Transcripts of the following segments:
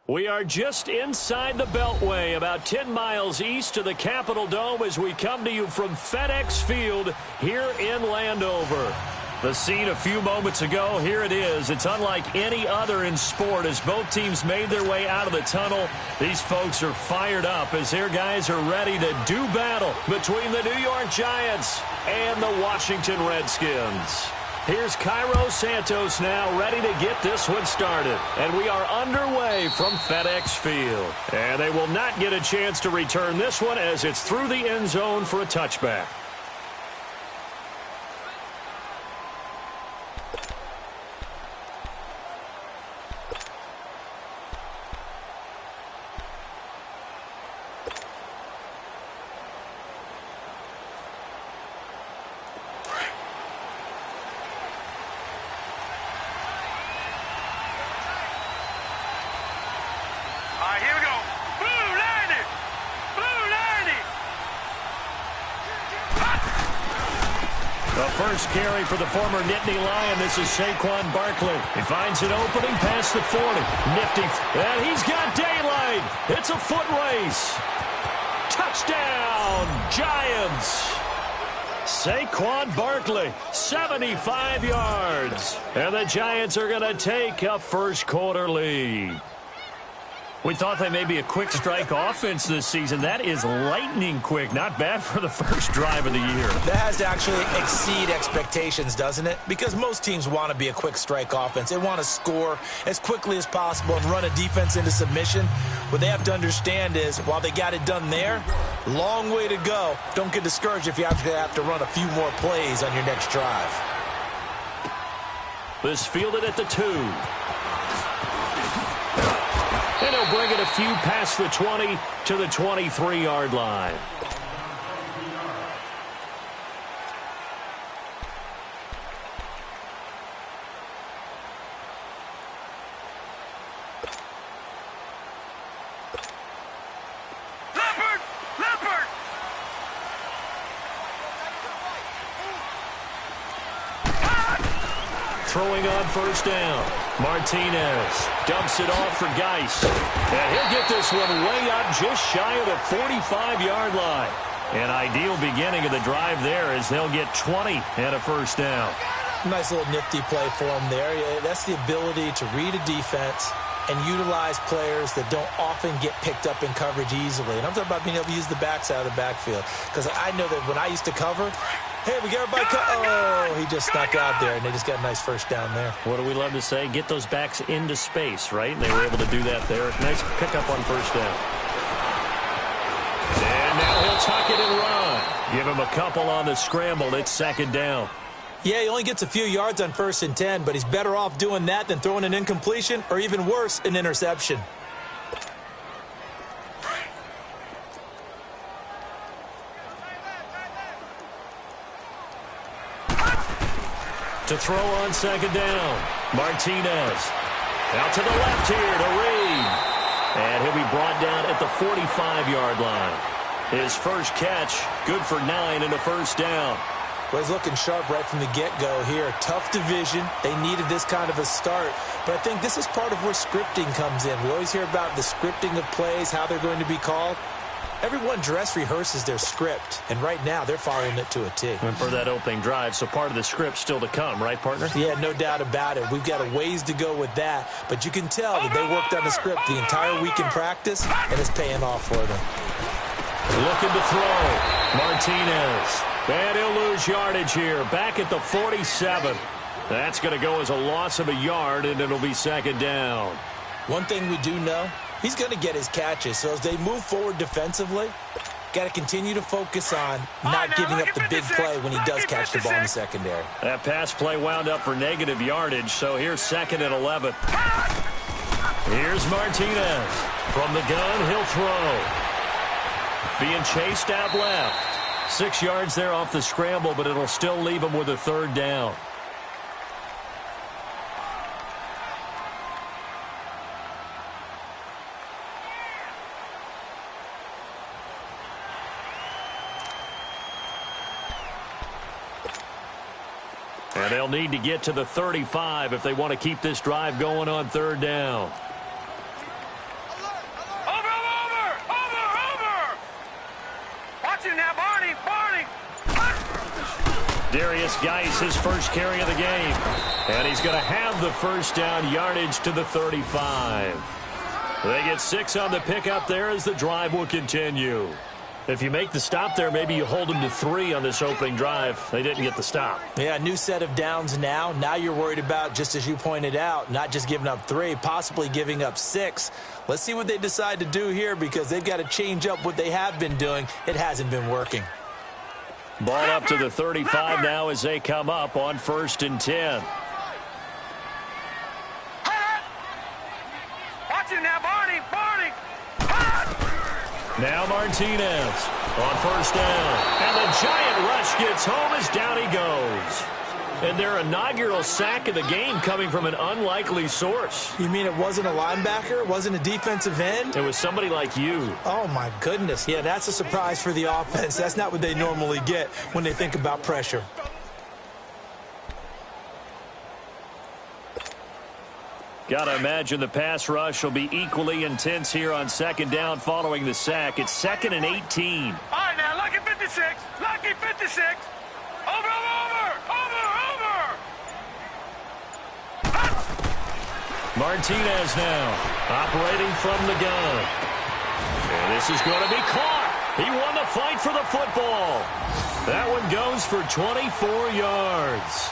We are just inside the Beltway, about 10 miles east of the Capitol Dome as we come to you from FedEx Field here in Landover. The scene a few moments ago, here it is. It's unlike any other in sport as both teams made their way out of the tunnel. These folks are fired up as their guys are ready to do battle between the New York Giants and the Washington Redskins. Here's Cairo Santos now ready to get this one started. And we are underway from FedEx Field. And they will not get a chance to return this one as it's through the end zone for a touchback. First carry for the former Nittany Lion. This is Saquon Barkley. He finds an opening past the 40. Nifty. And he's got daylight. It's a foot race. Touchdown, Giants. Saquon Barkley, 75 yards. And the Giants are going to take a first quarter lead. We thought they may be a quick strike offense this season. That is lightning quick. Not bad for the first drive of the year. That has to actually exceed expectations, doesn't it? Because most teams want to be a quick strike offense. They want to score as quickly as possible and run a defense into submission. What they have to understand is, while they got it done there, long way to go. Don't get discouraged if you have to run a few more plays on your next drive. This fielded at the 2. And he'll bring it a few past the 20 to the 23-yard line. Throwing on first down. Martinez dumps it off for Geis. And he'll get this one way up just shy of the 45-yard line. An ideal beginning of the drive there as they'll get 20 and a first down. Nice little nifty play for him there. That's the ability to read a defense and utilize players that don't often get picked up in coverage easily. And I'm talking about being able to use the backs out of the backfield. Because I know that when I used to cover, hey, we got everybody oh, he just snuck out there, and they just got a nice first down there. What do we love to say? Get those backs into space, right? And they were able to do that there. Nice pickup on first down. And now he'll tuck it and run. Give him a couple on the scramble. It's second down. Yeah, he only gets a few yards on 1st and 10, but he's better off doing that than throwing an incompletion or even worse, an interception. To throw on second down, Martinez. Out to the left here to Reed. And he'll be brought down at the 45-yard line. His first catch, good for 9 and a first down. Well, he's looking sharp right from the get-go here. Tough division. They needed this kind of a start. But I think this is part of where scripting comes in. We always hear about the scripting of plays, how they're going to be called. Everyone dress rehearses their script, and right now they're following it to a T. And for that opening drive, so part of the script still to come, right, partner? Yeah, no doubt about it. We've got a ways to go with that, but you can tell that they worked on the script the entire week in practice, and it's paying off for them. Looking to throw. Martinez. And he'll lose yardage here. Back at the 47. That's going to go as a loss of a yard, and it'll be second down. One thing we do know, he's going to get his catches. So as they move forward defensively, got to continue to focus on not giving up the big play when he does catch the ball in the secondary. That pass play wound up for negative yardage, so here's second and 11. Here's Martinez. From the gun, he'll throw. Being chased out left. 6 yards there off the scramble, but it'll still leave him with a third down. And they'll need to get to the 35 if they want to keep this drive going on third down. Darius Geis, his first carry of the game. And he's going to have the first down, yardage to the 35. They get 6 on the pickup there as the drive will continue. If you make the stop there, maybe you hold them to 3 on this opening drive. They didn't get the stop. Yeah, new set of downs now. Now you're worried about, just as you pointed out, not just giving up 3, possibly giving up 6. Let's see what they decide to do here because they've got to change up what they have been doing. It hasn't been working. Ball up to the 35 now as they come up on 1st and 10. Now Martinez on 1st down. And the giant rush gets home as down he goes. And their inaugural sack of the game coming from an unlikely source. You mean it wasn't a linebacker? It wasn't a defensive end? It was somebody like you. Oh, my goodness. Yeah, that's a surprise for the offense. That's not what they normally get when they think about pressure. Gotta imagine the pass rush will be equally intense here on 2nd down following the sack. It's 2nd and 18. All right, now, lucky 56. Lucky 56. Over. Martinez now operating from the gun. And this is going to be caught. He won the fight for the football. That one goes for 24 yards.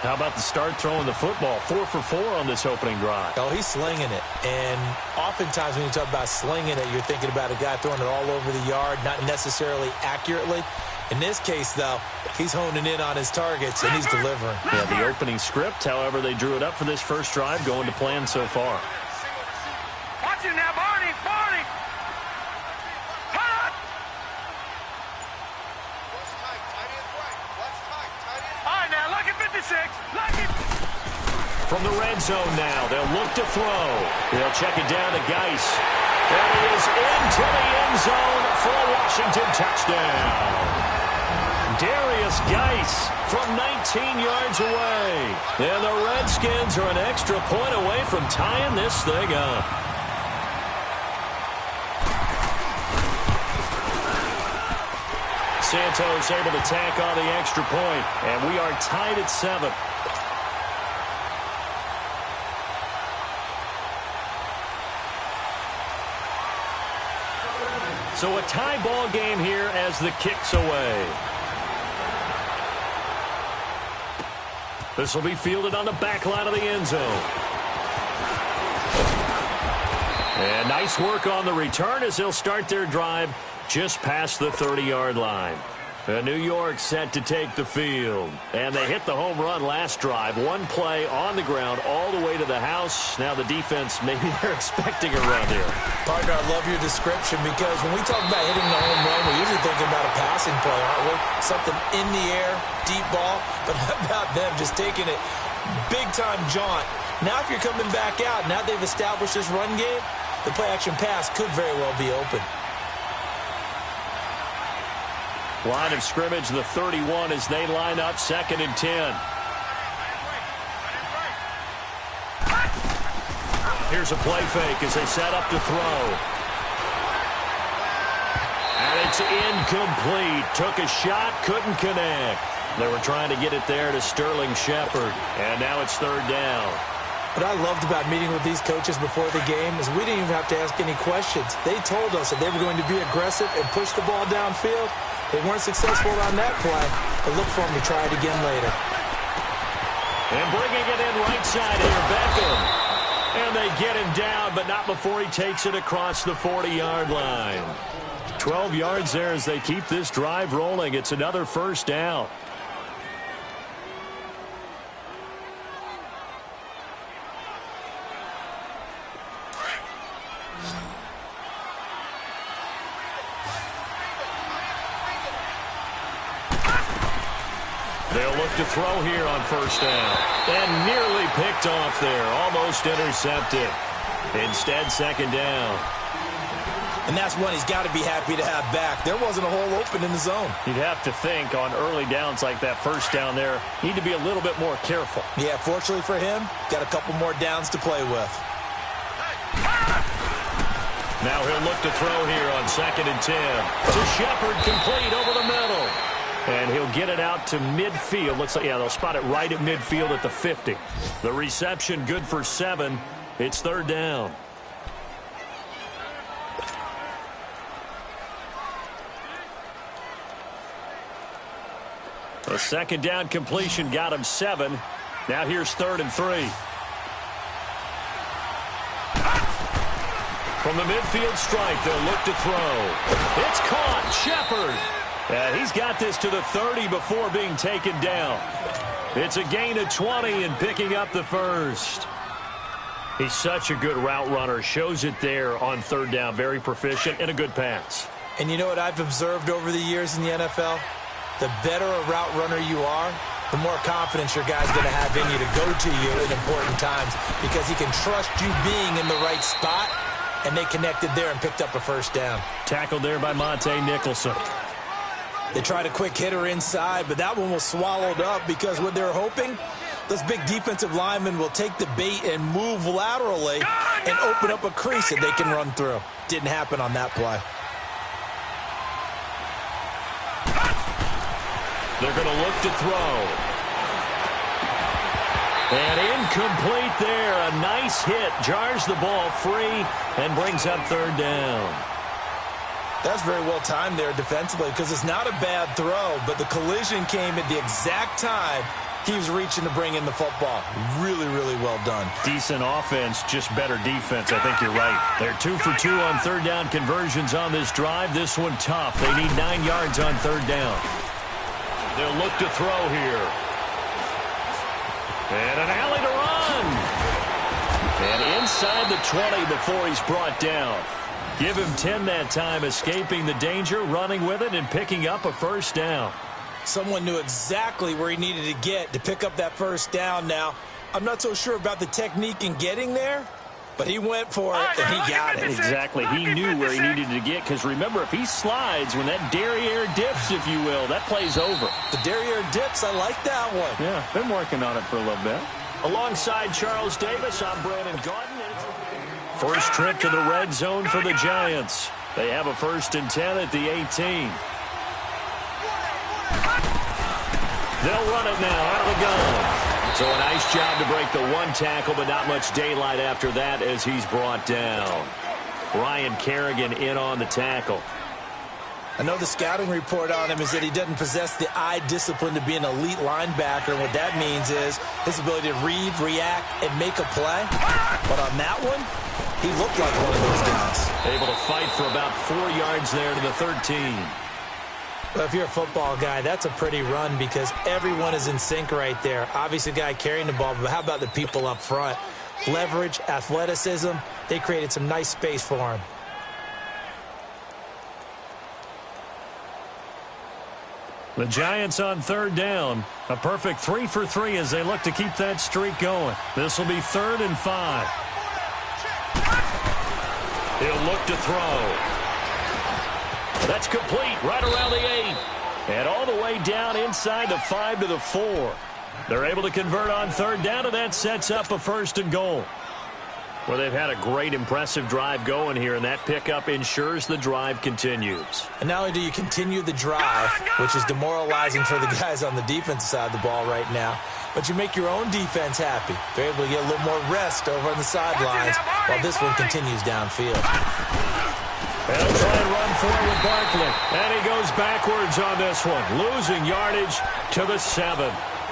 How about the start throwing the football? 4 for 4 on this opening drive. Oh, he's slinging it. And oftentimes when you talk about slinging it, you're thinking about a guy throwing it all over the yard, not necessarily accurately. In this case, though, he's honing in on his targets, and he's delivering. Yeah, the opening script, however, they drew it up for this first drive, going to plan so far. Watch it now, Barney. Hot! All right, now, lucky 56. Lucky. From the red zone now, they'll look to throw. They'll check it down to Geis. And he is into the end zone for a Washington touchdown. Darius Geis from 19 yards away. And the Redskins are an extra point away from tying this thing up. Santos able to tack on the extra point, and we are tied at 7. So a tie ball game here as the kick's away. This will be fielded on the back line of the end zone. And nice work on the return as they'll start their drive just past the 30-yard line. New York set to take the field. And they hit the home run last drive. One play on the ground all the way to the house. Now the defense, maybe they're expecting a run here. Partner, I love your description because when we talk about hitting the home run, we're usually thinking about a passing play, aren't we? Something in the air, deep ball. But how about them just taking it big-time jaunt? Now if you're coming back out, now they've established this run game, the play-action pass could very well be open. Line of scrimmage, the 31 as they line up 2nd and 10. Here's a play fake as they set up to throw. And it's incomplete. Took a shot, couldn't connect. They were trying to get it there to Sterling Shepard. And now it's 3rd down. What I loved about meeting with these coaches before the game is we didn't even have to ask any questions. They told us that they were going to be aggressive and push the ball downfield. They weren't successful on that play, but look for them to try it again later. And bringing it in right side here, Beckham. And they get him down, but not before he takes it across the 40-yard line. 12 yards there as they keep this drive rolling. It's another 1st down. They'll look to throw here on 1st down. And nearly picked off there. Almost intercepted. Instead, 2nd down. And that's one he's got to be happy to have back. There wasn't a hole open in the zone. You'd have to think on early downs like that first down there, need to be a little bit more careful. Yeah, fortunately for him, got a couple more downs to play with. Now he'll look to throw here on 2nd and 10. To Shepard, complete over the middle. And he'll get it out to midfield. Looks like, yeah, they'll spot it right at midfield at the 50. The reception good for 7. It's 3rd down. A 2nd down completion got him 7. Now here's 3rd and 3. From the midfield stripe, they'll look to throw. It's caught. Shepard. He's got this to the 30 before being taken down. It's a gain of 20 and picking up the first. He's such a good route runner. Shows it there on 3rd down. Very proficient and a good pass. And you know what I've observed over the years in the NFL? The better a route runner you are, the more confidence your guy's going to have in you to go to you in important times because he can trust you being in the right spot, and they connected there and picked up a first down. Tackled there by Monte Nicholson. They tried a quick hitter inside, but that one was swallowed up because what they're hoping, those big defensive linemen will take the bait and move laterally and open up a crease that they can run through. Didn't happen on that play. They're going to look to throw. And incomplete there. A nice hit. Jars the ball free and brings up 3rd down. That's very well timed there defensively because it's not a bad throw, but the collision came at the exact time he was reaching to bring in the football. Really, really well done. Decent offense, just better defense. I think you're right. They're 2 for 2 on 3rd down conversions on this drive. This one tough. They need 9 yards on 3rd down. They'll look to throw here. And an alley to run. And inside the 20 before he's brought down. Give him 10 that time, escaping the danger, running with it, and picking up a first down. Someone knew exactly where he needed to get to pick up that first down now. I'm not so sure about the technique in getting there, but he went for it, and he got it. Exactly. He knew where he needed to get, because remember, if he slides, when that derriere dips, if you will, that play's over. The derriere dips, I like that one. Yeah, been working on it for a little bit. Alongside Charles Davis, I'm Brandon Gaudin. First trip to the red zone for the Giants. They have a 1st and 10 at the 18. They'll run it now out of the gun. So a nice job to break the 1 tackle, but not much daylight after that as he's brought down. Ryan Kerrigan in on the tackle. I know the scouting report on him is that he doesn't possess the eye discipline to be an elite linebacker. And what that means is his ability to read, react, and make a play. But on that one, he looked like one of those guys. Able to fight for about 4 yards there to the 13. Well, if you're a football guy, that's a pretty run because everyone is in sync right there. Obviously, the guy carrying the ball, but how about the people up front? Leverage, athleticism, they created some nice space for him. The Giants on 3rd down. A perfect 3 for 3 as they look to keep that streak going. This will be 3rd and 5. He'll look to throw. That's complete right around the 8. And all the way down inside the 5 to the 4. They're able to convert on 3rd down, and that sets up a 1st and goal. Well, they've had a great, impressive drive going here, and that pickup ensures the drive continues. And not only do you continue the drive, which is demoralizing for the guys on the defensive side of the ball right now, but you make your own defense happy. They're able to get a little more rest over on the sidelines while this one continues downfield. They'll try and run forward with Barkley. And he goes backwards on this one, losing yardage to the 7.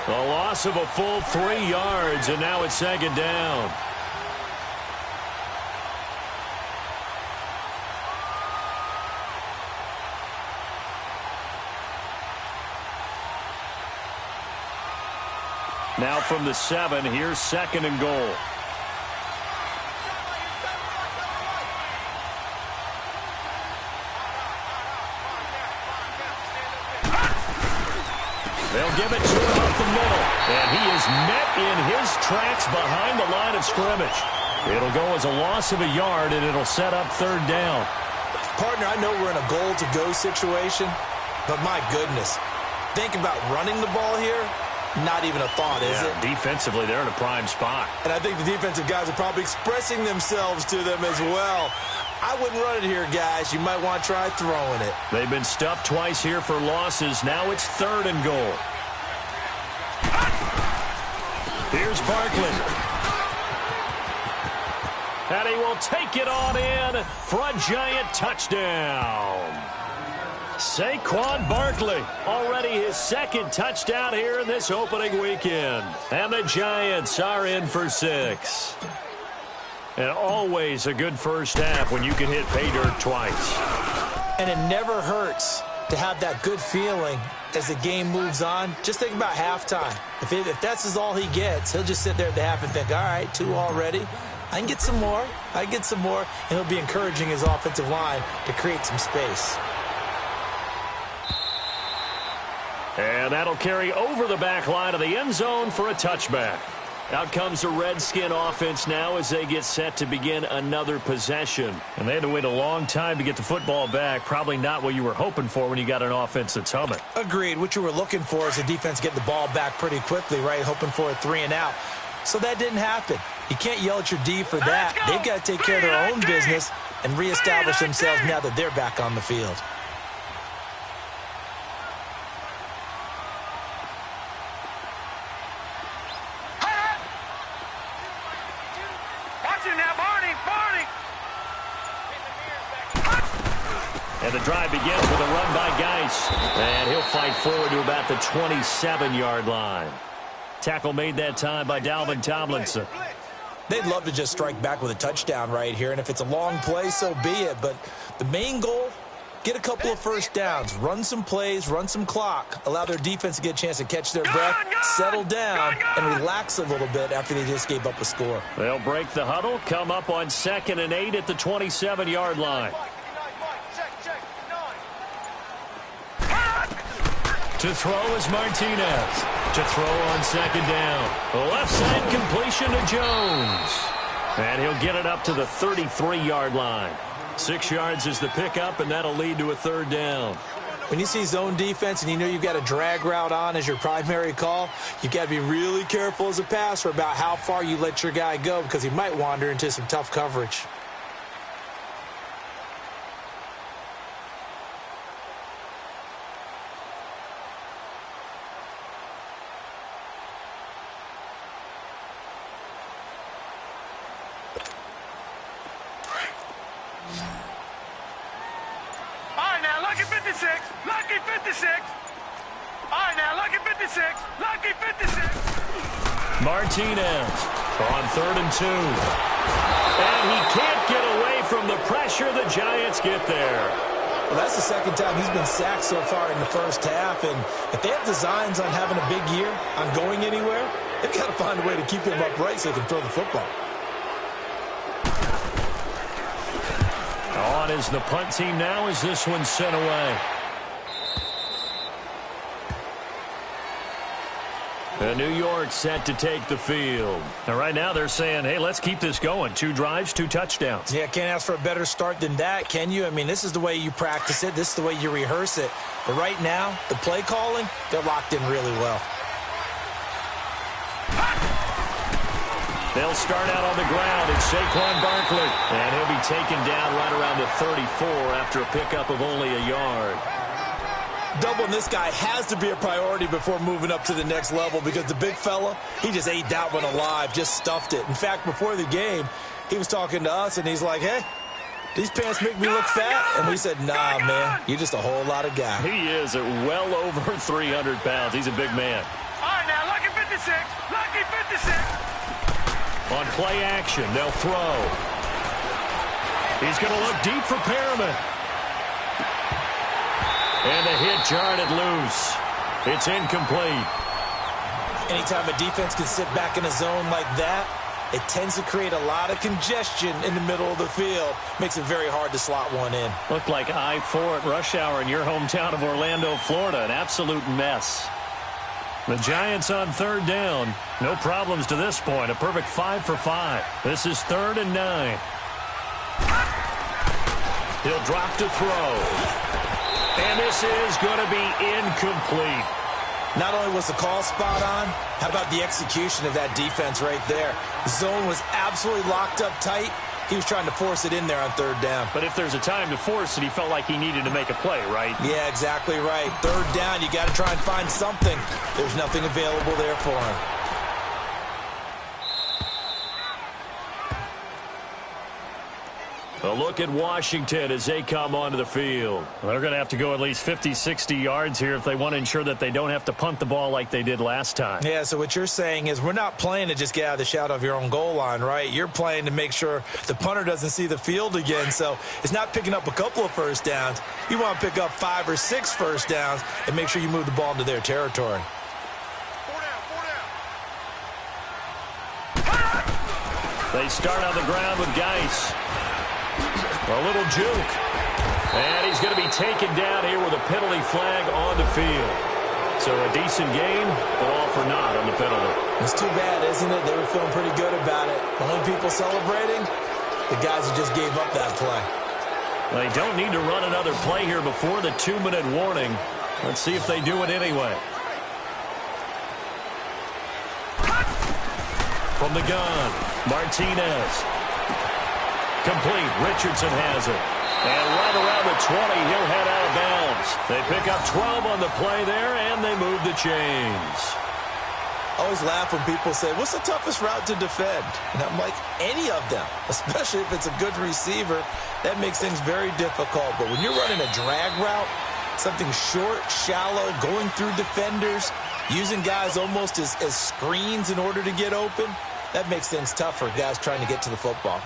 A loss of a full 3 yards, and now it's 2nd down. Now from the 7, here's 2nd and goal. They'll give it to him off the middle. And he is met in his tracks behind the line of scrimmage. It'll go as a loss of a yard, and it'll set up 3rd down. Partner, I know we're in a goal-to-go situation, but my goodness, think about running the ball here. Not even a thought, is it? Defensively, they're in a prime spot. And I think the defensive guys are probably expressing themselves to them as well. I wouldn't run it here, guys. You might want to try throwing it. They've been stuffed twice here for losses. Now it's 3rd and goal. Here's Barkley. And he will take it on in for a giant touchdown. Saquon Barkley, already his 2nd touchdown here in this opening weekend. And the Giants are in for 6. And always a good first half when you can hit pay dirt twice. And it never hurts to have that good feeling as the game moves on. Just think about halftime. If that's all he gets, he'll just sit there at the half and think, all right, 2 already. I can get some more. I can get some more. And he'll be encouraging his offensive line to create some space. And that'll carry over the back line of the end zone for a touchback. Out comes the Redskin offense now as they get set to begin another possession. And they had to wait a long time to get the football back. Probably not what you were hoping for when you got an offense that's humming. Agreed. What you were looking for is the defense get the ball back pretty quickly, right? Hoping for a 3 and out. So that didn't happen. You can't yell at your D for that. They've got to take care of their own business and reestablish themselves now that they're back on the field. And the drive begins with a run by Geis. And he'll fight forward to about the 27-yard line. Tackle made that time by Dalvin Tomlinson. They'd love to just strike back with a touchdown right here. And if it's a long play, so be it. But the main goal, get a couple of first downs. Run some plays, run some clock. Allow their defense to get a chance to catch their breath, settle down, and relax a little bit after they just gave up a score. They'll break the huddle, come up on 2nd and 8 at the 27-yard line. To throw is Martinez. To throw on 2nd down. Left side completion to Jones. And he'll get it up to the 33-yard line. 6 yards is the pickup, and that'll lead to a 3rd down. When you see zone defense and you know you've got a drag route on as your primary call, you've got to be really careful as a passer about how far you let your guy go because he might wander into some tough coverage. Lucky 56. All right, now, lucky 56. Lucky 56. Martinez on 3rd and 2. And he can't get away from the pressure. The Giants get there. Well, that's the 2nd time he's been sacked so far in the first half. And if they have designs on having a big year, on going anywhere, they've got to find a way to keep him upright so they can throw the football. On is the punt team now as this one's sent away. And New York set to take the field. And right now they're saying, hey, let's keep this going. 2 drives, 2 touchdowns. Yeah, can't ask for a better start than that, can you? I mean, this is the way you practice it. This is the way you rehearse it. But right now, the play calling, they're locked in really well. They'll start out on the ground. It's Saquon Barkley. And he'll be taken down right around the 34 after a pickup of only a yard. Doubling this guy has to be a priority before moving up to the next level because the big fella, he just ate that one alive, just stuffed it. In fact, before the game, he was talking to us, and he's like, hey, these pants make me look fat. And we said, nah, man, you're just a whole lot of guy. He is at well over 300 pounds. He's a big man. All right, now, lucky 56. Lucky 56. On play action, they'll throw. He's going to look deep for Perriman. And the hit jarred it loose. It's incomplete. Anytime a defense can sit back in a zone like that, it tends to create a lot of congestion in the middle of the field. Makes it very hard to slot one in. Looked like I-4 at rush hour in your hometown of Orlando, Florida. An absolute mess. The Giants on 3rd down. No problems to this point. A perfect 5 for 5. This is 3rd and 9. He'll drop to throw. And this is going to be incomplete. Not only was the call spot on, how about the execution of that defense right there? The zone was absolutely locked up tight. He was trying to force it in there on third down. But if there's a time to force it, he felt like he needed to make a play, right? Yeah, exactly right. Third down, you got to try and find something. There's nothing available there for him. A look at Washington as they come onto the field. They're going to have to go at least 50, 60 yards here if they want to ensure that they don't have to punt the ball like they did last time. Yeah, so what you're saying is we're not playing to just get out of the shadow of your own goal line, right? You're playing to make sure the punter doesn't see the field again. So it's not picking up a couple of first downs. You want to pick up 5 or 6 first downs and make sure you move the ball into their territory. They start on the ground with Geis. A little juke. And he's going to be taken down here with a penalty flag on the field. So a decent gain, but all for naught on the penalty. It's too bad, isn't it? They were feeling pretty good about it. The only people celebrating, the guys who just gave up that play. They don't need to run another play here before the 2-minute warning. Let's see if they do it anyway. From the gun, Martinez. Complete. Richardson has it. And right around the 20, he'll head out of bounds. They pick up 12 on the play there, and they move the chains. I always laugh when people say, what's the toughest route to defend? And I'm like, any of them, especially if it's a good receiver. That makes things very difficult. But when you're running a drag route, something short, shallow, going through defenders, using guys almost as screens in order to get open, that makes things tough for guys trying to get to the football.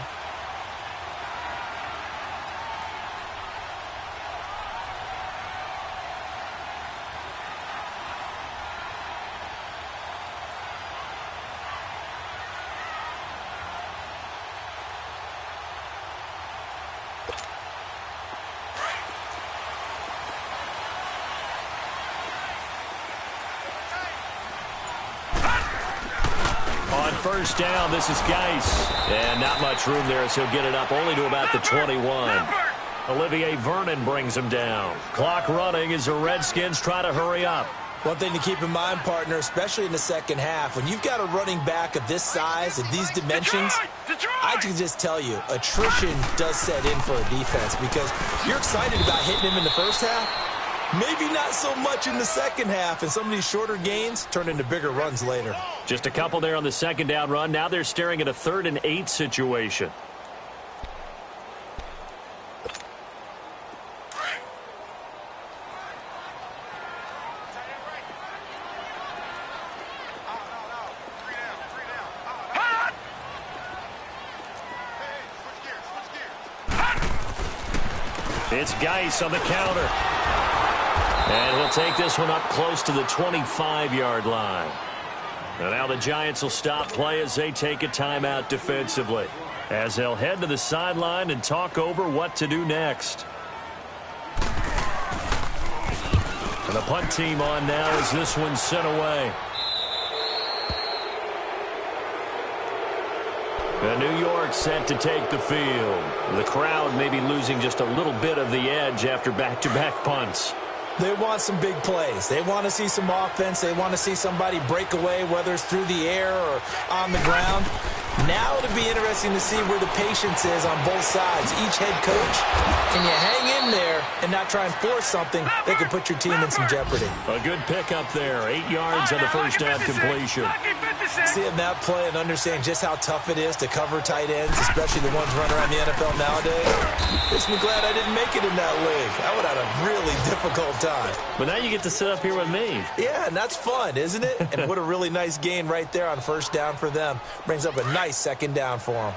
First down, this is Geis. And not much room there as he'll get it up only to about the 21. Olivier Vernon brings him down. Clock running as the Redskins try to hurry up. One thing to keep in mind, partner, especially in the second half, when you've got a running back of this size, of these dimensions, I can just tell you, attrition does set in for a defense because you're excited about hitting him in the first half. Maybe not so much in the second half, and some of these shorter gains turn into bigger runs later. Just a couple there on the second down run. Now they're staring at a 3rd and 8 situation. It's Geis on the counter. And he'll take this one up close to the 25-yard line. And now the Giants will stop play as they take a timeout defensively, as they'll head to the sideline and talk over what to do next. And the punt team on now as this one's sent away. And New York set to take the field. The crowd may be losing just a little bit of the edge after back-to-back punts. They want some big plays. They want to see some offense. They want to see somebody break away, whether it's through the air or on the ground. Now it'll be interesting to see where the patience is on both sides. Each head coach, can you hang in there and not try and force something that could put your team in some jeopardy? A good pickup there. 8 yards on the first down completion. Seeing that play and understand just how tough it is to cover tight ends, especially the ones running around the NFL nowadays, makes me glad I didn't make it in that league. I would have had a really difficult time. But now you get to sit up here with me. Yeah, and that's fun, isn't it? And what a really nice gain right there on first down for them. Brings up a nice second down for them.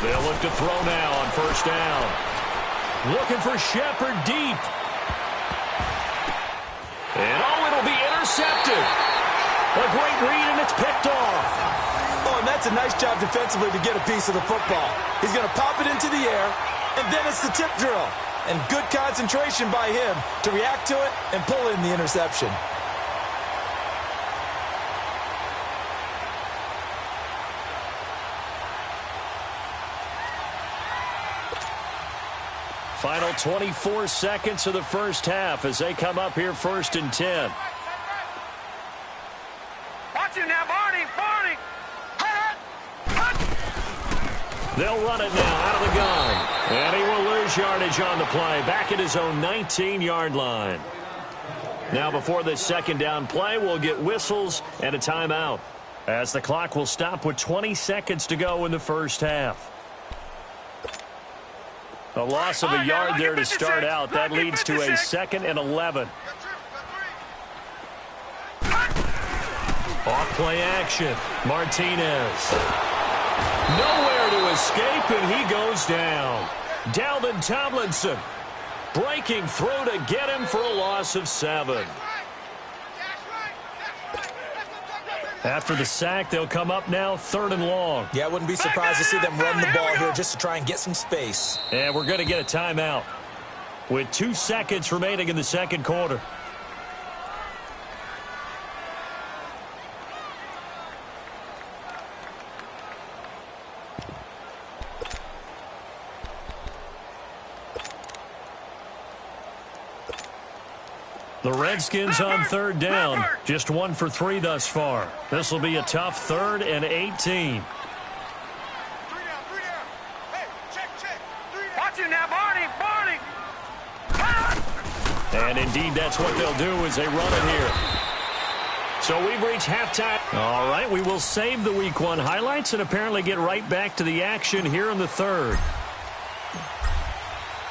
They'll look to throw now on first down. Looking for Shepard deep. And it'll be intercepted. A great read, and it's picked off. Oh, and that's a nice job defensively to get a piece of the football. He's going to pop it into the air, and then it's the tip drill. And good concentration by him to react to it and pull in the interception. Final 24 seconds of the first half as they come up here 1st and 10. Watch it now, Barney. Barney. They'll run it now out of the gun. And he will lose yardage on the play. Back at his own 19-yard line. Now before this second down play, we'll get whistles and a timeout, as the clock will stop with 20 seconds to go in the first half. A loss of a yard there to start out. That leads to a 2nd and 11. Off play action. Martinez. Nowhere to escape, and he goes down. Dalvin Tomlinson breaking through to get him for a loss of 7. After the sack, they'll come up now 3rd and long. Yeah, I wouldn't be surprised to see them run the ball here just to try and get some space. And we're going to get a timeout with 2 seconds remaining in the second quarter. The Redskins on 3rd down. Just 1 for 3 thus far. This will be a tough 3rd and 18. Watch it now, Barney. Barney. And indeed, that's what they'll do as they run it here. So we've reached halftime. All right, we will save the Week 1 highlights and apparently get right back to the action here in the 3rd.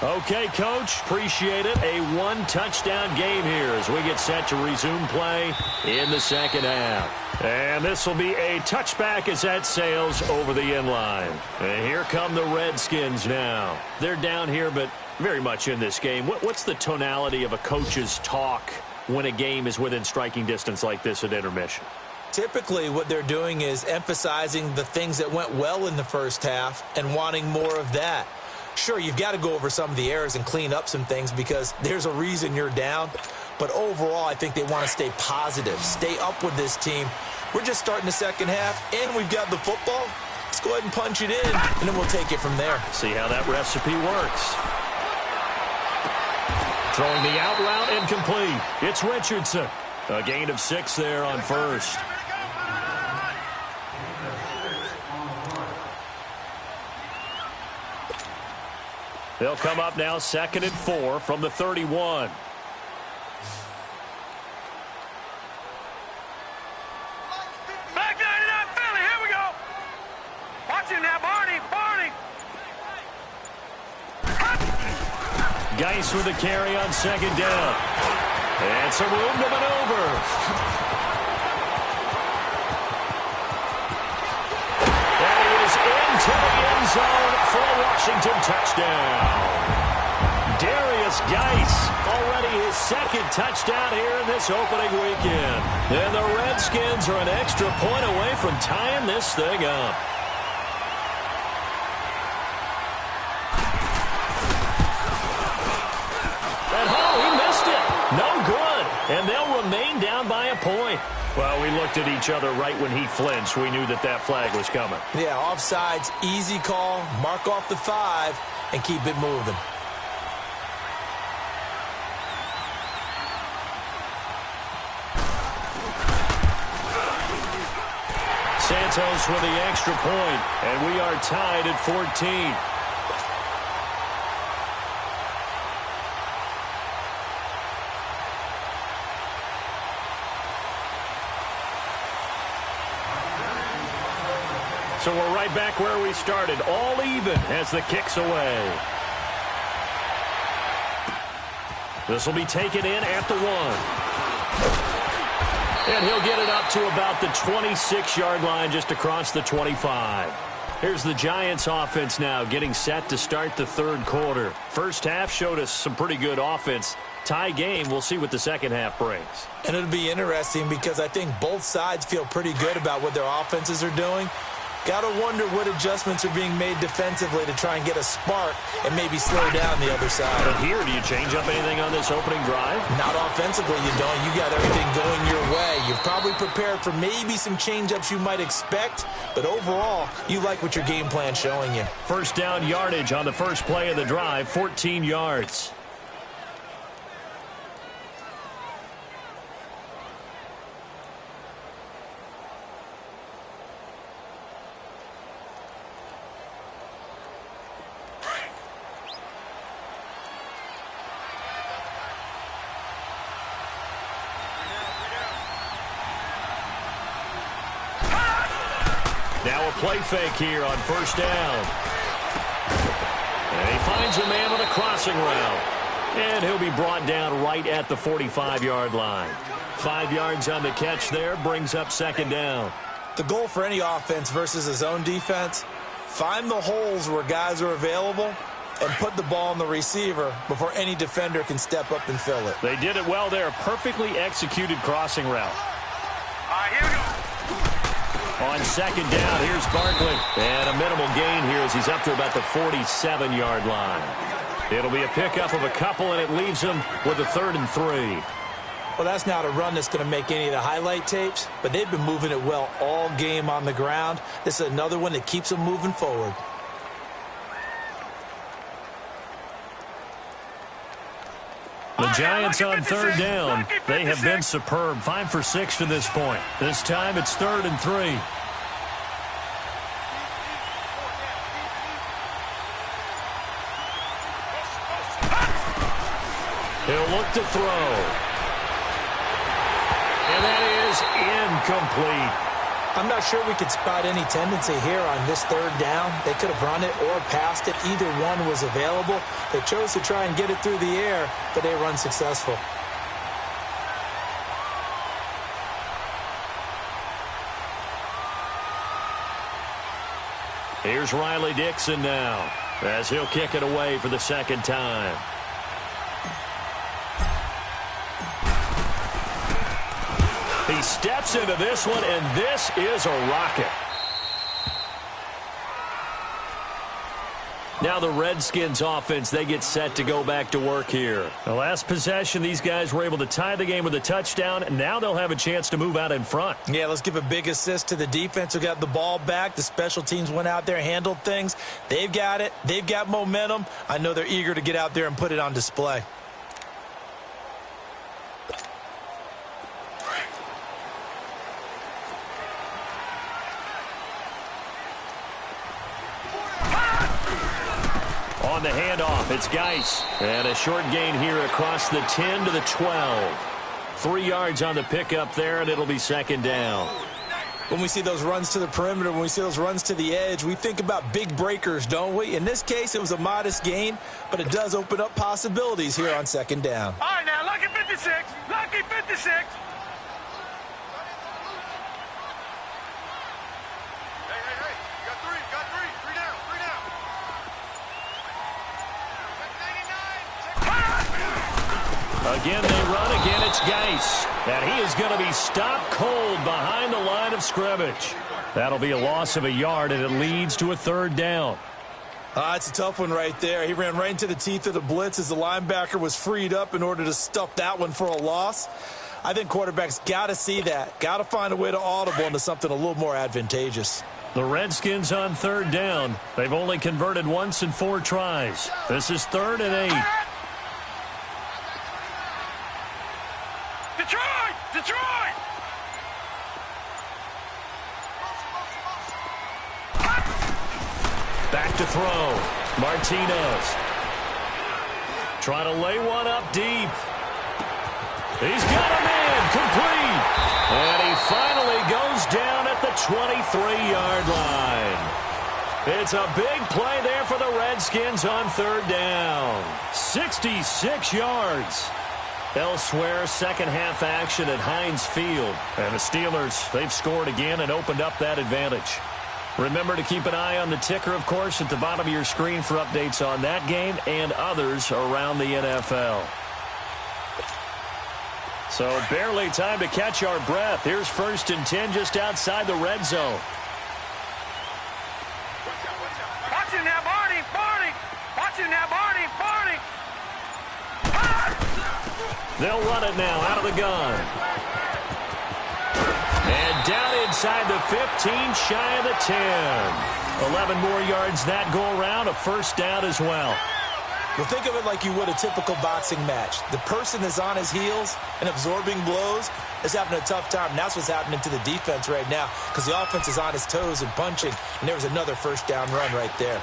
Okay, Coach, appreciate it. A 1-touchdown game here as we get set to resume play in the second half. And this will be a touchback as that sails over the end line. And here come the Redskins now. They're down here, but very much in this game. What's the tonality of a coach's talk when a game is within striking distance like this at intermission? Typically, what they're doing is emphasizing the things that went well in the first half and wanting more of that. Sure, you've got to go over some of the errors and clean up some things because there's a reason you're down. But overall, I think they want to stay positive, stay up with this team. We're just starting the second half, and we've got the football. Let's go ahead and punch it in, and then we'll take it from there. See how that recipe works. Throwing the out route incomplete. It's Richardson. A gain of 6 there on 1st. They'll come up now 2nd and 4 from the 31. Back 99, Philly. Here we go. Watch it now, Barney. Geis with the carry on 2nd down. And some room to maneuver. And he is into the end zone for a Washington touchdown. Darius Geis, already his 2nd touchdown here in this opening weekend. And the Redskins are an extra point away from tying this thing up. And he missed it. No good. And they'll remain down by a point. Well, we looked at each other right when he flinched. We knew that flag was coming. Yeah, offsides, easy call, mark off the 5, and keep it moving. Santos with the extra point, and we are tied at 14. So we're right back where we started, all even as the kick's away. This will be taken in at the 1. And he'll get it up to about the 26-yard line just across the 25. Here's the Giants offense now getting set to start the 3rd quarter. First half showed us some pretty good offense. Tie game, we'll see what the second half brings. And it'll be interesting because I think both sides feel pretty good about what their offenses are doing. Got to wonder what adjustments are being made defensively to try and get a spark and maybe slow down the other side. But here, do you change up anything on this opening drive? Not offensively, you don't. You got everything going your way. You've probably prepared for maybe some change-ups you might expect, but overall, you like what your game plan's showing you. First down yardage on the first play of the drive, 14 yards. Now a play fake here on first down. And he finds a man on a crossing route. And he'll be brought down right at the 45-yard line. 5 yards on the catch there, brings up second down. The goal for any offense versus a zone defense, find the holes where guys are available and put the ball on the receiver before any defender can step up and fill it. They did it well there. Perfectly executed crossing route. All right, here we go. On second down, here's Barkley. And a minimal gain here as he's up to about the 47-yard line. It'll be a pickup of a couple, and it leaves him with a 3rd and 3. Well, that's not a run that's going to make any of the highlight tapes, but they've been moving it well all game on the ground. This is another one that keeps them moving forward. The Giants on third down. They have been superb. 5 for 6 to this point. This time it's 3rd and 3. He'll look to throw. And that is incomplete. I'm not sure we could spot any tendency here on this 3rd down. They could have run it or passed it. Either one was available. They chose to try and get it through the air, but they run successful. Here's Riley Dixon now as he'll kick it away for the second time. He steps into this one, and this is a rocket. Now the Redskins offense, they get set to go back to work here. The last possession, these guys were able to tie the game with a touchdown, and now they'll have a chance to move out in front. Yeah, let's give a big assist to the defense who got the ball back. The special teams went out there, handled things. They've got it. They've got momentum. I know they're eager to get out there and put it on display. On the handoff, it's Geis. And a short gain here across the 10 to the 12. 3 yards on the pickup there, and it'll be second down. When we see those runs to the perimeter, when we see those runs to the edge, we think about big breakers, don't we? In this case, it was a modest gain, but it does open up possibilities here on second down. All right, now, lucky 56. Lucky 56. Hey. Got three. Three down. Again, they run. Again, it's Geis. And he is going to be stopped cold behind the line of scrimmage. That'll be a loss of a yard, and it leads to a 3rd down. It's a tough one right there. He ran right into the teeth of the blitz as the linebacker was freed up in order to stuff that one for a loss. I think quarterbacks got to see that. Got to find a way to audible into something a little more advantageous. The Redskins on 3rd down. They've only converted once in 4 tries. This is 3rd and 8. Detroit! Back to throw. Martinez. Trying to lay one up deep. He's got him in. Complete. And he finally goes down at the 23-yard line. It's a big play there for the Redskins on 3rd down. 66 yards. Elsewhere, second half action at Heinz Field. And the Steelers, they've scored again and opened up that advantage. Remember to keep an eye on the ticker, of course, at the bottom of your screen for updates on that game and others around the NFL. So barely time to catch our breath. Here's 1st and 10 just outside the red zone. run it now out of the gun. And down inside the 15, shy of the 10. 11 more yards that go around, a first down as well. Well, think of it like you would a typical boxing match. The person is on his heels and absorbing blows is having a tough time. And that's what's happening to the defense right now because the offense is on his toes and punching. And there was another first down run right there.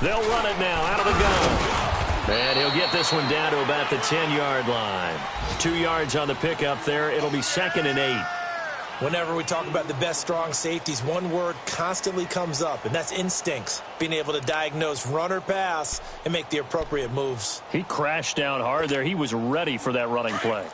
They'll run it now out of the gun. And he'll get this one down to about the 10-yard line. 2 yards on the pickup there. It'll be 2nd and 8. Whenever we talk about the best strong safeties, one word constantly comes up, and that's instincts. Being able to diagnose run or pass and make the appropriate moves. He crashed down hard there. He was ready for that running play.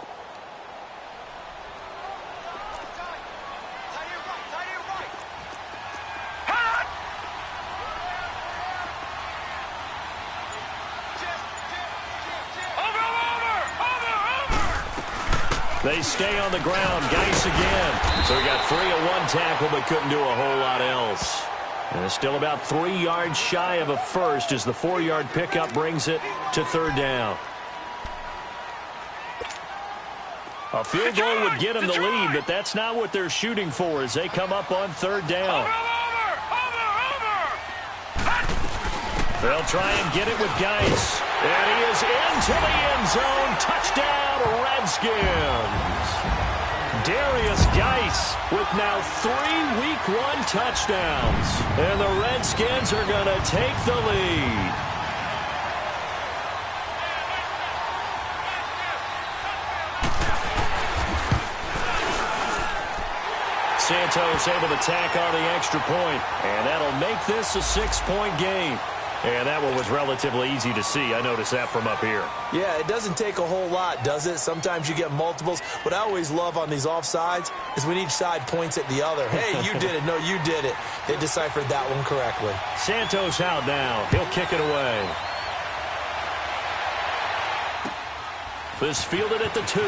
They stay on the ground. Geis again. So he got free of one tackle but couldn't do a whole lot else. And it's still about 3 yards shy of a first as the 4-yard pickup brings it to 3rd down. A field goal would get them the lead, but that's not what they're shooting for as they come up on 3rd down. They'll try and get it with Geis. And he is into the end zone. Touchdown, Redskins. Darius Geis with now 3 Week 1 touchdowns. And the Redskins are going to take the lead. Santos able to tack on the extra point. And that'll make this a 6-point game. And that one was relatively easy to see. I noticed that from up here. Yeah, it doesn't take a whole lot, does it? Sometimes you get multiples. What I always love on these offsides is when each side points at the other. Hey, you did it. No, you did it. They deciphered that one correctly. Santos out now. He'll kick it away. This fielded at the 2.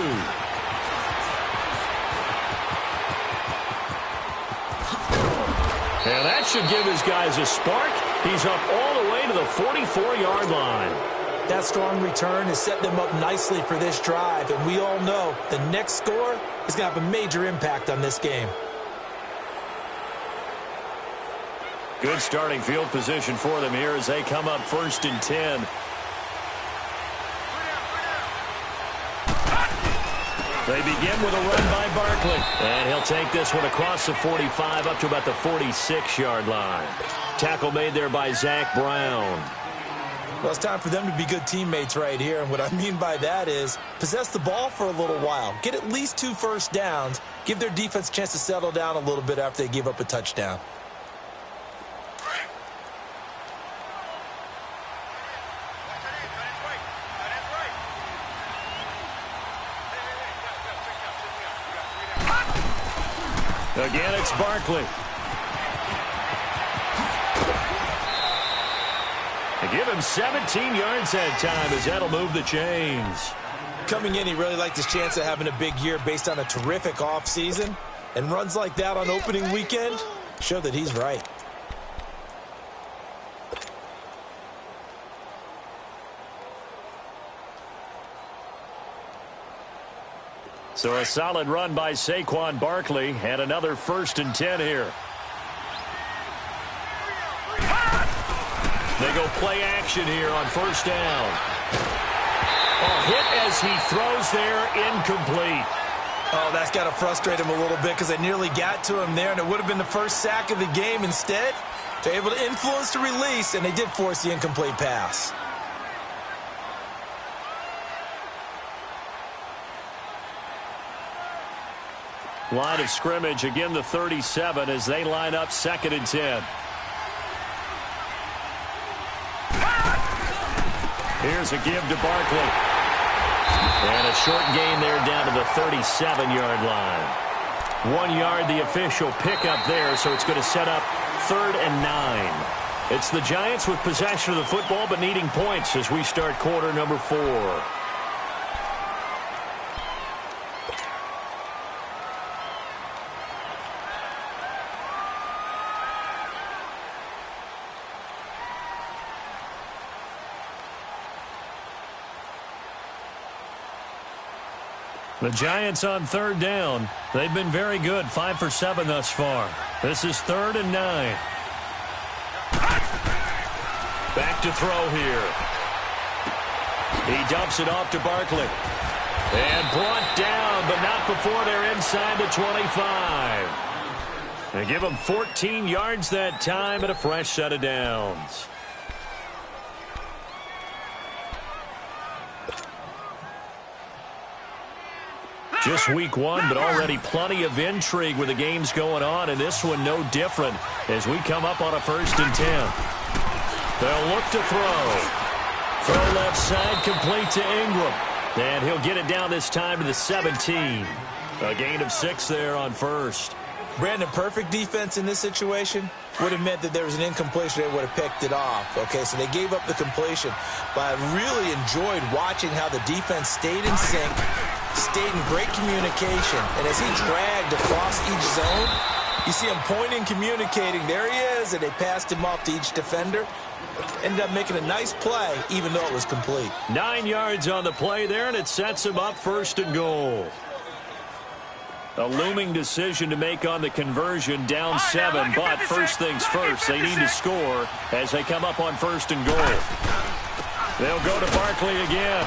And that should give his guys a spark. He's up all the way to the 44-yard line. That strong return has set them up nicely for this drive, and we all know the next score is going to have a major impact on this game. Good starting field position for them here as they come up 1st and 10. They begin with a run by Barkley. And he'll take this one across the 45 up to about the 46-yard line. Tackle made there by Zach Brown. Well, it's time for them to be good teammates right here. And what I mean by that is possess the ball for a little while. Get at least 2 first downs. Give their defense a chance to settle down a little bit after they give up a touchdown. Again, it's Barkley. They give him 17 yards that time as that'll move the chains. Coming in, he really liked his chance of having a big year based on a terrific offseason. And runs like that on opening weekend show that he's right. So a solid run by Saquon Barkley and another 1st and 10 here. They go play action here on 1st down. A hit as he throws there, incomplete. Oh, that's got to frustrate him a little bit because they nearly got to him there, and it would have been the first sack of the game. Instead, they're able to influence the release, and they did force the incomplete pass. Line of scrimmage, again the 37 as they line up 2nd and 10. Here's a give to Barkley. And a short gain there down to the 37-yard line. 1 yard, the official pickup there, so it's going to set up 3rd and 9. It's the Giants with possession of the football but needing points as we start quarter number 4. The Giants on third down. They've been very good, 5 for 7 thus far. This is 3rd and 9. Back to throw here. He dumps it off to Barkley. And brought down, but not before they're inside the 25. They give him 14 yards that time and a fresh set of downs. Just week 1, but already plenty of intrigue with the games going on, and this one no different as we come up on a 1st and 10. They'll look to throw. Throw left side, complete to Ingram. And he'll get it down this time to the 17. A gain of 6 there on 1st. Brandon, perfect defense in this situation would have meant that there was an incompletion. They would have picked it off. Okay, so they gave up the completion. But I really enjoyed watching how the defense stayed in sync, stayed in great communication. And as he dragged across each zone, you see him pointing, communicating. There he is, and they passed him off to each defender. Ended up making a nice play, even though it was complete. 9 yards on the play there, and it sets him up 1st and goal. A looming decision to make on the conversion, down 7, but first things first, they need to score as they come up on 1st and goal. They'll go to Barkley again.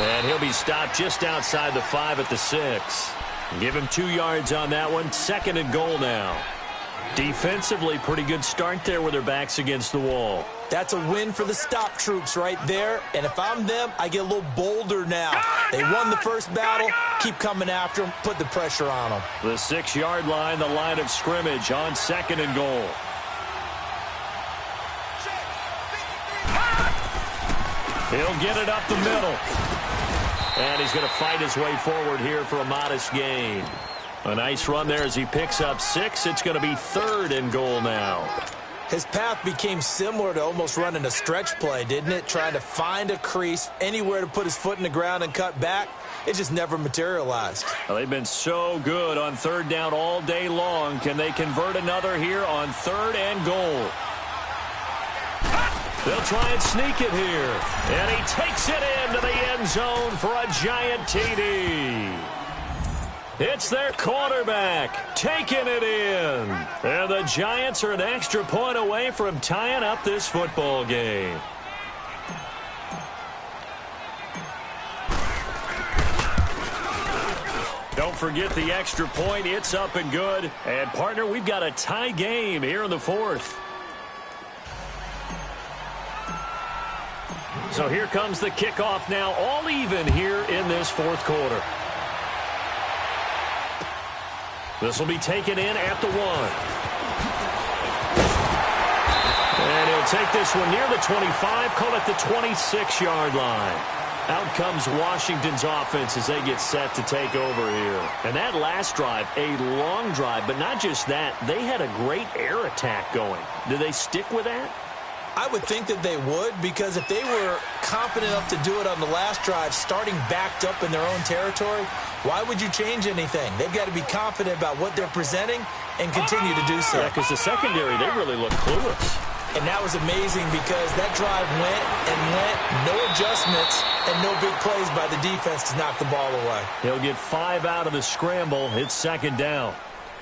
And he'll be stopped just outside the 5 at the 6. Give him 2 yards on that one, 2nd and goal now. Defensively, pretty good start there with their backs against the wall. That's a win for the stop troops right there. And if I'm them, I get a little bolder now. They won the first battle. Keep coming after them. Put the pressure on them. The 6-yard line, the line of scrimmage on 2nd and goal. He'll get it up the middle. And he's going to fight his way forward here for a modest gain. A nice run there as he picks up 6. It's going to be 3rd and goal now. His path became similar to almost running a stretch play, didn't it? Trying to find a crease, anywhere to put his foot in the ground and cut back. It just never materialized. Well, they've been so good on 3rd down all day long. Can they convert another here on 3rd and goal? They'll try and sneak it here. And he takes it into the end zone for a giant TD. It's their quarterback taking it in. And the Giants are an extra point away from tying up this football game. Don't forget the extra point. It's up and good. And, partner, we've got a tie game here in the 4th. So here comes the kickoff now, all even here in this 4th quarter. This will be taken in at the 1. And he'll take this one near the 25, call it the 26-yard line. Out comes Washington's offense as they get set to take over here. And that last drive, a long drive, but not just that. They had a great air attack going. Do they stick with that? I would think that they would, because if they were confident enough to do it on the last drive, starting backed up in their own territory, why would you change anything? They've got to be confident about what they're presenting and continue to do so. Yeah, because the secondary, they really look clueless. And that was amazing because that drive went and went, no adjustments, and no big plays by the defense to knock the ball away. He'll get 5 out of the scramble. It's 2nd down.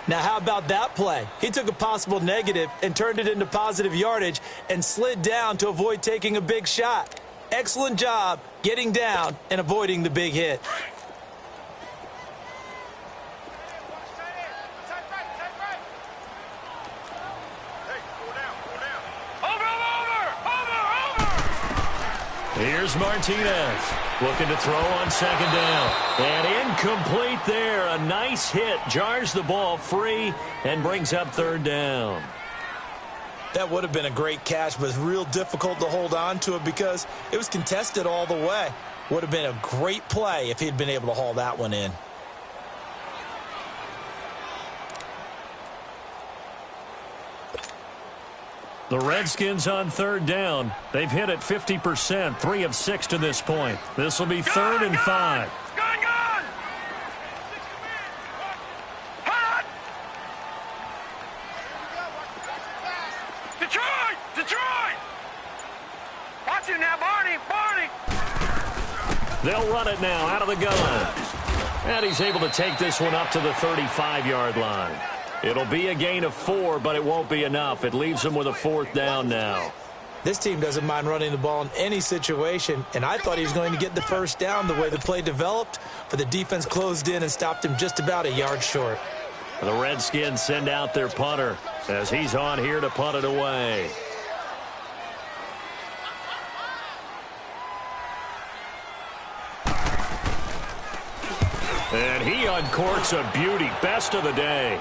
Now, how about that play? He took a possible negative and turned it into positive yardage and slid down to avoid taking a big shot. Excellent job getting down and avoiding the big hit. Here's Martinez looking to throw on 2nd down. And incomplete there. A nice hit. Jars the ball free and brings up 3rd down. That would have been a great catch, but it's real difficult to hold on to it because it was contested all the way. Would have been a great play if he'd been able to haul that one in. The Redskins on 3rd down. They've hit it 50%, 3 of 6 to this point. This will be 3rd and 5. Gone! Hot! Detroit! Watch it now, Barney! They'll run it now out of the gun. And he's able to take this one up to the 35-yard line. It'll be a gain of 4, but it won't be enough. It leaves them with a 4th down now. This team doesn't mind running the ball in any situation, and I thought he was going to get the first down the way the play developed, but the defense closed in and stopped him just about a yard short. The Redskins send out their punter as he's on here to punt it away. And he uncorks a beauty. Best of the day.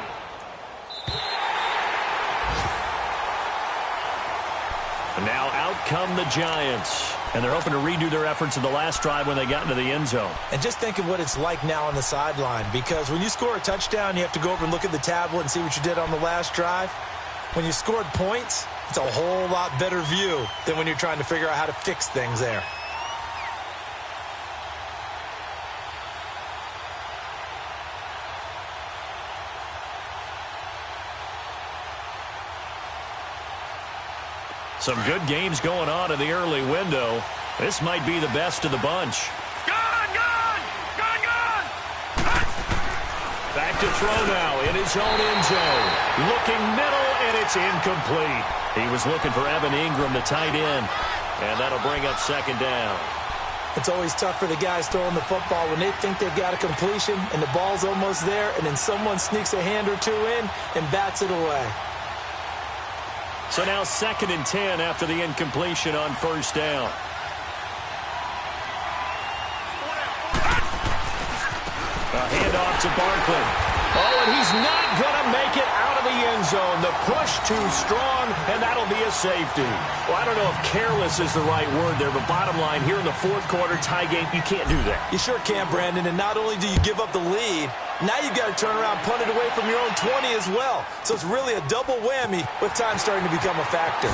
And now out come the Giants. And they're hoping to redo their efforts in the last drive when they got into the end zone. And just think of what it's like now on the sideline, because when you score a touchdown, you have to go over and look at the tablet and see what you did on the last drive. When you scored points, it's a whole lot better view than when you're trying to figure out how to fix things there. Some good games going on in the early window. This might be the best of the bunch. Gone! Back to throw now in his own end zone. Looking middle, and it's incomplete. He was looking for Evan Ingram, the tight end, and that'll bring up 2nd down. It's always tough for the guys throwing the football when they think they've got a completion and the ball's almost there, and then someone sneaks a hand or two in and bats it away. So now 2nd and 10 after the incompletion on 1st down. A handoff to Barkley. Oh, and he's not going to make it out of the end zone. The push too strong, and that'll be a safety. Well, I don't know if careless is the right word there, but bottom line, here in the 4th quarter tie game, you can't do that. You sure can, Brandon, and not only do you give up the lead, now you've got to turn around, punt it away from your own 20 as well. So it's really a double whammy with time starting to become a factor.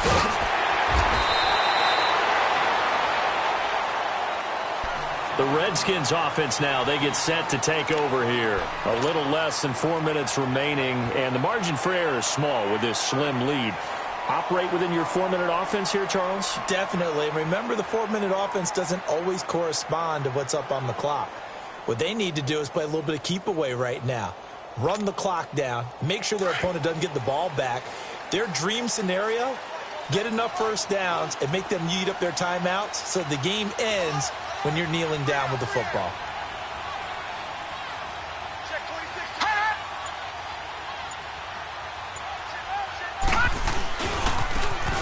The Redskins offense now, they get set to take over here. A little less than 4 minutes remaining, and the margin for error is small with this slim lead. Operate within your 4-minute offense here, Charles? Definitely. Remember, the 4-minute offense doesn't always correspond to what's up on the clock. What they need to do is play a little bit of keep away right now. Run the clock down. Make sure their opponent doesn't get the ball back. Their dream scenario, get enough first downs and make them eat up their timeouts so the game ends when you're kneeling down with the football.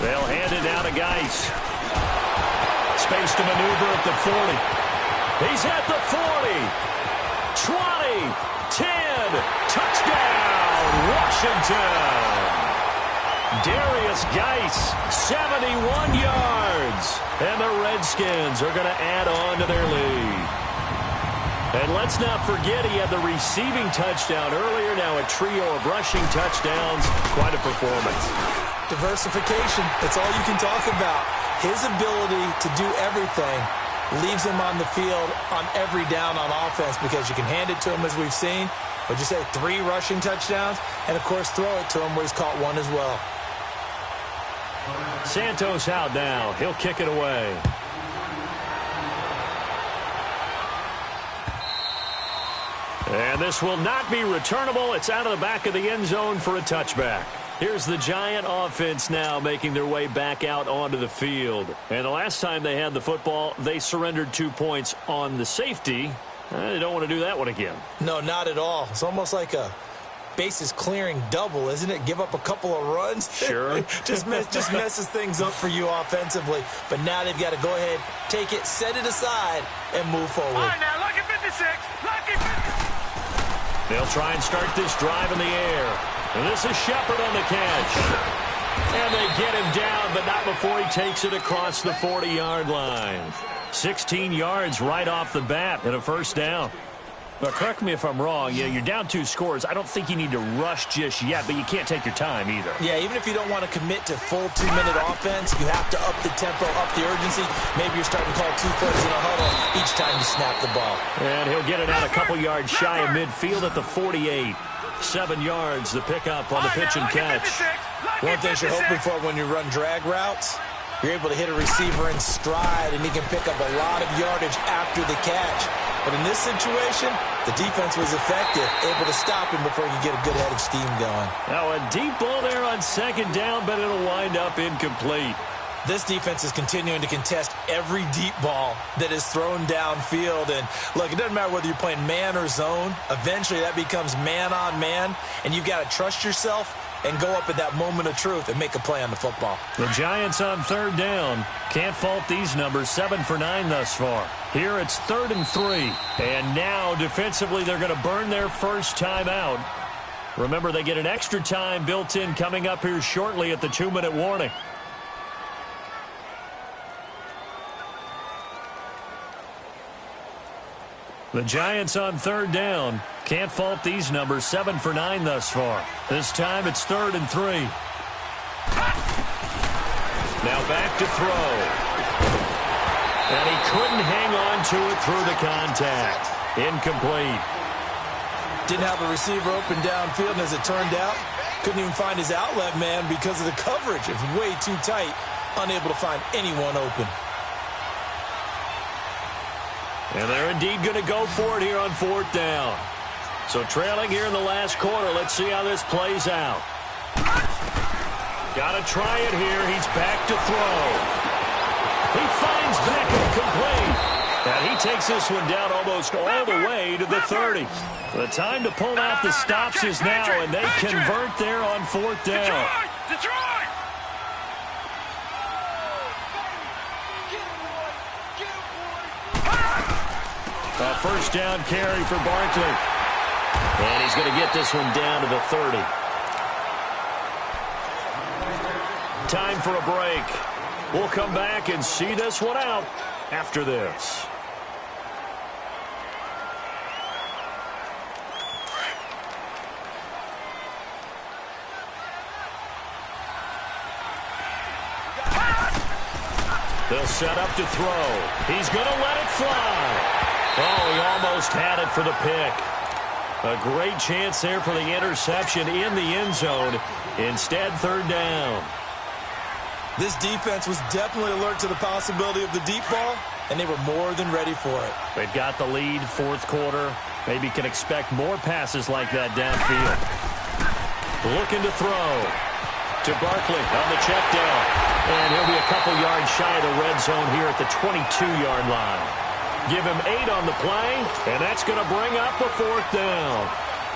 They'll hand it down to Geis. Space to maneuver at the 40. He's at the 40, 20, 10, touchdown, Washington. Darius Geis, 71 yards. And the Redskins are going to add on to their lead. And let's not forget he had the receiving touchdown earlier, now a trio of rushing touchdowns. Quite a performance. Diversification, that's all you can talk about. His ability to do everything leaves him on the field on every down on offense because you can hand it to him as we've seen. Would you say 3 rushing touchdowns? And, of course, throw it to him where he's caught 1 as well. Santos out now. He'll kick it away. And this will not be returnable. It's out of the back of the end zone for a touchback. Here's the Giant offense now making their way back out onto the field. And the last time they had the football, they surrendered 2 points on the safety. They don't want to do that one again. No, not at all. It's almost like a bases clearing double, isn't it? Give up a couple of runs. Sure. just messes things up for you offensively. But now they've got to go ahead, take it, set it aside, and move forward. All right, now, lucky 56. Lucky 56. They'll try and start this drive in the air. And this is Shepard on the catch. And they get him down, but not before he takes it across the 40-yard line. 16 yards right off the bat and a first down. But correct me if I'm wrong, you're down 2 scores. I don't think you need to rush just yet, but you can't take your time either. Yeah, even if you don't want to commit to full 2-minute offense, you have to up the tempo, up the urgency. Maybe you're starting to call 2 plays in a huddle each time you snap the ball. And he'll get it out a couple yards shy of midfield at the 48. 7 yards, the pickup on the pitch and catch. One thing you're hoping for when you run drag routes, You're able to hit a receiver in stride, and he can pick up a lot of yardage after the catch. But in this situation, the defense was effective, able to stop him before he could get a good head of steam going. Now a deep ball there on second down, but it'll wind up incomplete. This defense is continuing to contest every deep ball that is thrown downfield. And look, it doesn't matter whether you're playing man or zone. Eventually that becomes man on man, and you've got to trust yourself and go up at that moment of truth and make a play on the football. The Giants on third down. Can't fault these numbers. 7 for 9 thus far. Here it's 3rd and 3. And now defensively they're going to burn their first time out. Remember, they get an extra time built in coming up here shortly at the 2-minute warning. The Giants on third down. Can't fault these numbers. 7 for 9 thus far. This time it's 3rd and 3. Now back to throw. And he couldn't hang on to it through the contact. Incomplete. Didn't have a receiver open downfield, and as it turned out, couldn't even find his outlet man because of the coverage. It was way too tight. Unable to find anyone open. And they're indeed going to go for it here on 4th down. So trailing here in the last quarter. Let's see how this plays out. Got to try it here. He's back to throw. He finds Beckham complete. And he takes this one down almost all the way to the 30. The time to pull out the stops is now, and they convert there on 4th down. Detroit! A first down carry for Barkley. And he's going to get this one down to the 30. Time for a break. We'll come back and see this one out after this. They'll set up to throw. He's going to let it fly. Oh, he almost had it for the pick. A great chance there for the interception in the end zone. Instead, 3rd down. This defense was definitely alert to the possibility of the deep ball, and they were more than ready for it. They've got the lead, 4th quarter. Maybe can expect more passes like that downfield. Looking to throw to Barkley on the check down. And he'll be a couple yards shy of the red zone here at the 22-yard line. Give him 8 on the play, and that's going to bring up a 4th down.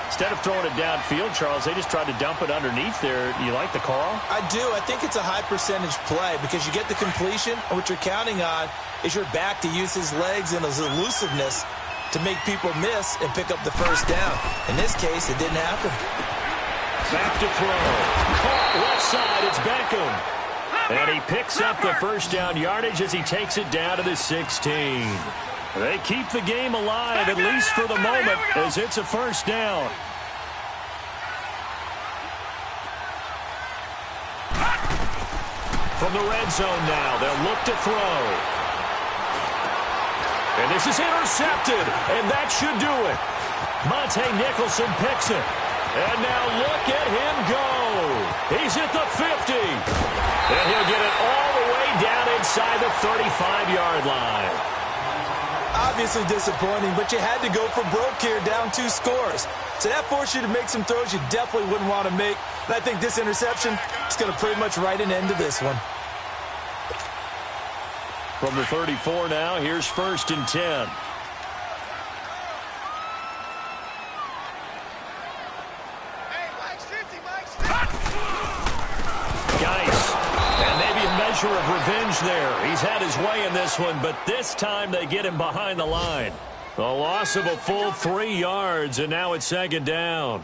Instead of throwing it downfield, Charles, they just tried to dump it underneath there. Do you like the call? I do. I think it's a high-percentage play because you get the completion, and what you're counting on is your back to use his legs and his elusiveness to make people miss and pick up the first down. In this case, it didn't happen. Back to throw. Caught left side. It's Beckham. And he picks up the first down yardage as he takes it down to the 16. They keep the game alive, at least for the moment, as it's a first down. From the red zone now, they'll look to throw. And this is intercepted, and that should do it. Monte Nicholson picks it. And now look at him go. He's at the 50. And he'll get it all the way down inside the 35-yard line. Obviously disappointing, but you had to go for broke here, down 2 scores. So that forced you to make some throws you definitely wouldn't want to make. And I think this interception is going to pretty much write an end to this one. From the 34 now, here's 1st and 10. Measure of revenge there. He's had his way in this one, but this time they get him behind the line. A loss of a full 3 yards, and now it's 2nd down.